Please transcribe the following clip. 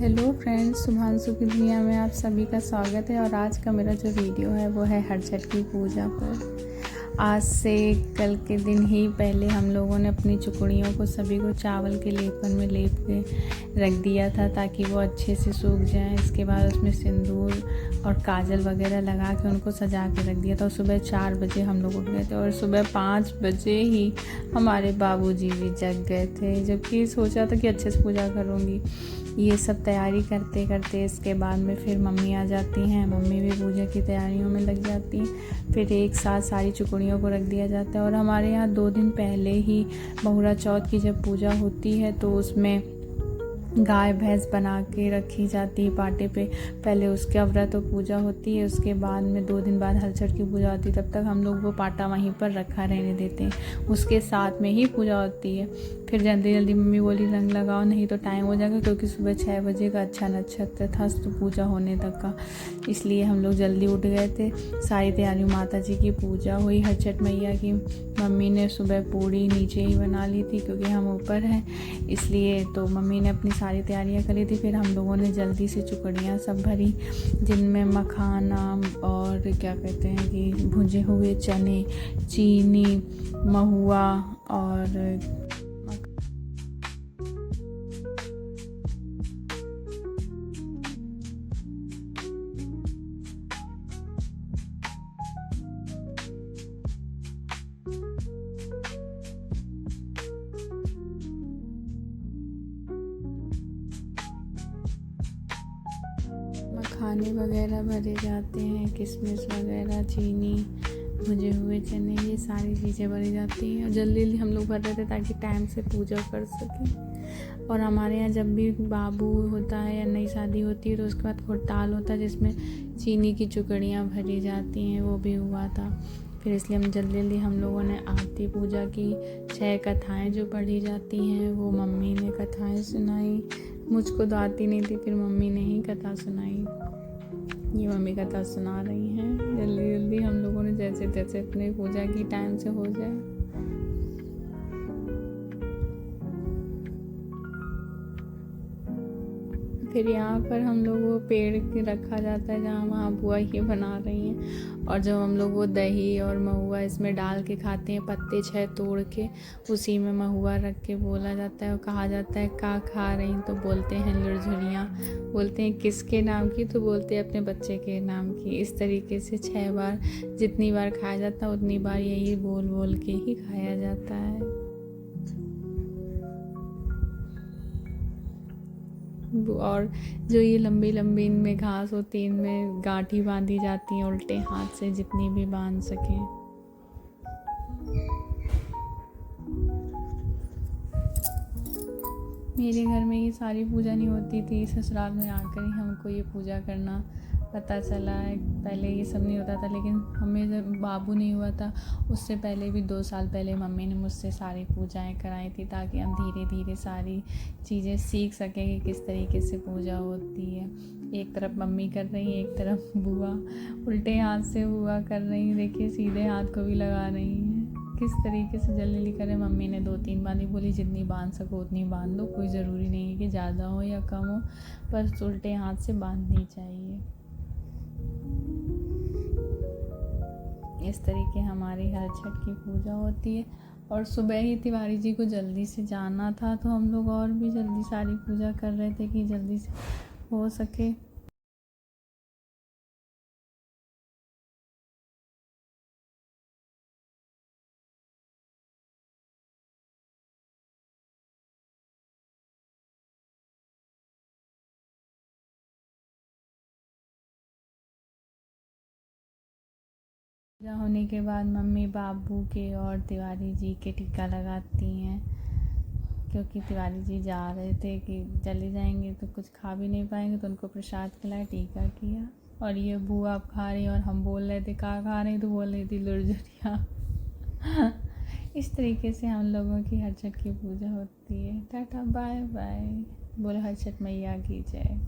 Hello friends, Shubhanshu की दुनिया में आप सभी का स्वागत है। और आज का मेरा जो वीडियो है वो है हर छठ की पूजा पर। आज से कल के दिन ही पहले हम लोगों ने अपनी चुकड़ियों को सभी को चावल के लेपन में लेप के रख दिया था ताकि वो अच्छे से सूख जाएं। इसके बाद उसमें सिंदूर और काजल वगैरह लगा के उनको सजा के रख दिया था। और सुबह 4 बजे हम लोग उठ गए थे और सुबह 5 बजे ही हमारे बाबूजी भी जग गए थे, जबकि सोचा था कि अच्छे से पूजा करूँगी। ये सब तैयारी करते करते इसके बाद में फिर मम्मी आ जाती हैं। मम्मी भी पूजा की तैयारियों में लग जाती हैं। फिर एक साथ सारी चुकड़ियों को रख दिया जाता है। और हमारे यहाँ 2 दिन पहले ही बहुरा चौथ की जब पूजा होती है तो उसमें गाय भैंस बना के रखी जाती है पाटे पे। पहले उसका व्रत और पूजा होती है, उसके बाद में 2 दिन बाद हर छठ की पूजा होती है। तब तक हम लोग वो पाटा वहीं पर रखा रहने देते हैं, उसके साथ में ही पूजा होती है। फिर जल्दी जल्दी मम्मी बोली रंग लगाओ नहीं तो टाइम हो जाएगा, क्योंकि सुबह 6 बजे का अच्छा नक्षत्र था तो पूजा होने तक का, इसलिए हम लोग जल्दी उठ गए थे। सारी तैयारी, माता जी की पूजा हुई हर छठ मैया की। मम्मी ने सुबह पूड़ी नीचे ही बना ली थी क्योंकि हम ऊपर हैं, इसलिए तो मम्मी ने अपनी सारी तैयारियां करी थी। फिर हम लोगों ने जल्दी से चुकड़ियाँ सब भरी, जिनमें मखाना और क्या कहते हैं कि भुने हुए चने, चीनी, महुआ और मखाने वगैरह भरे जाते हैं, किशमिश वगैरह, चीनी, भुने हुए चने, ये सारी चीज़ें भरी जाती हैं। और जल्दी जल्दी हम लोग भर रहे थे ताकि टाइम से पूजा कर सकें। और हमारे यहाँ जब भी बाबू होता है या नई शादी होती है तो उसके बाद खुरताल होता है जिसमें चीनी की चुकड़ियाँ भरी जाती हैं, वो भी हुआ था। फिर इसलिए हम जल्दी हम लोगों ने आरती पूजा की। 6 कथाएँ जो पढ़ी जाती हैं वो मम्मी ने कथाएँ सुनाई। मुझको तो आती नहीं थी, फिर मम्मी ने ही कथा सुनाई। ये मम्मी कथा सुना रही हैं। जल्दी जल्दी हम लोगों ने जैसे तैसे अपनी पूजा की, टाइम से हो जाए। फिर यहाँ पर हम लोग वो पेड़ के रखा जाता है जहाँ वहाँ बुआ ये बना रही हैं। और जब हम लोग वो दही और महुआ इसमें डाल के खाते हैं, पत्ते 6 तोड़ के उसी में महुआ रख के बोला जाता है और कहा जाता है का खा रही, तो बोलते हैं लुरझुरियाँ। बोलते हैं किसके नाम की, तो बोलते हैं अपने बच्चे के नाम की। इस तरीके से 6 बार, जितनी बार खाया जाता है उतनी बार यही बोल बोल के ही खाया जाता है। और जो ये लंबी लंबी इनमें घास होती है, इनमें गांठी बांधी जाती है उल्टे हाथ से, जितनी भी बांध सकें। मेरे घर में ये सारी पूजा नहीं होती थी, ससुराल में आकर ही हमको ये पूजा करना पता चला है। पहले ये सब नहीं होता था, लेकिन हमें जब बाबू नहीं हुआ था उससे पहले भी 2 साल पहले मम्मी ने मुझसे सारी पूजाएं कराई थी ताकि हम धीरे धीरे सारी चीज़ें सीख सकें कि किस तरीके से पूजा होती है। एक तरफ मम्मी कर रही है, एक तरफ बुआ उल्टे हाथ से बुआ कर रही है। देखिए सीधे हाथ को भी लगा रही हैं। किस तरीके से जल्दी जल्दी करें। मम्मी ने 2-3 बांधी, बोली जितनी बांध सको उतनी बांध लो, कोई ज़रूरी नहीं है कि ज़्यादा हो या कम हो, पर उल्टे हाथ से बांधनी चाहिए। इस तरीके हमारी हर छठ की पूजा होती है। और सुबह ही तिवारी जी को जल्दी से जाना था तो हम लोग और भी जल्दी सारी पूजा कर रहे थे कि जल्दी से हो सके। पूजा होने के बाद मम्मी बाबू के और तिवारी जी के टीका लगाती हैं, क्योंकि तिवारी जी जा रहे थे कि चले जाएंगे तो कुछ खा भी नहीं पाएंगे, तो उनको प्रसाद खिलाया, टीका किया। और ये बुआ आप खा रही और हम बोल रहे थे क्या खा रही, तो बोल रही थी लुरझुरियाँ। इस तरीके से हम लोगों की हर छठ की पूजा होती है। Tata bye bye. बोले हर छठ मैया की जय।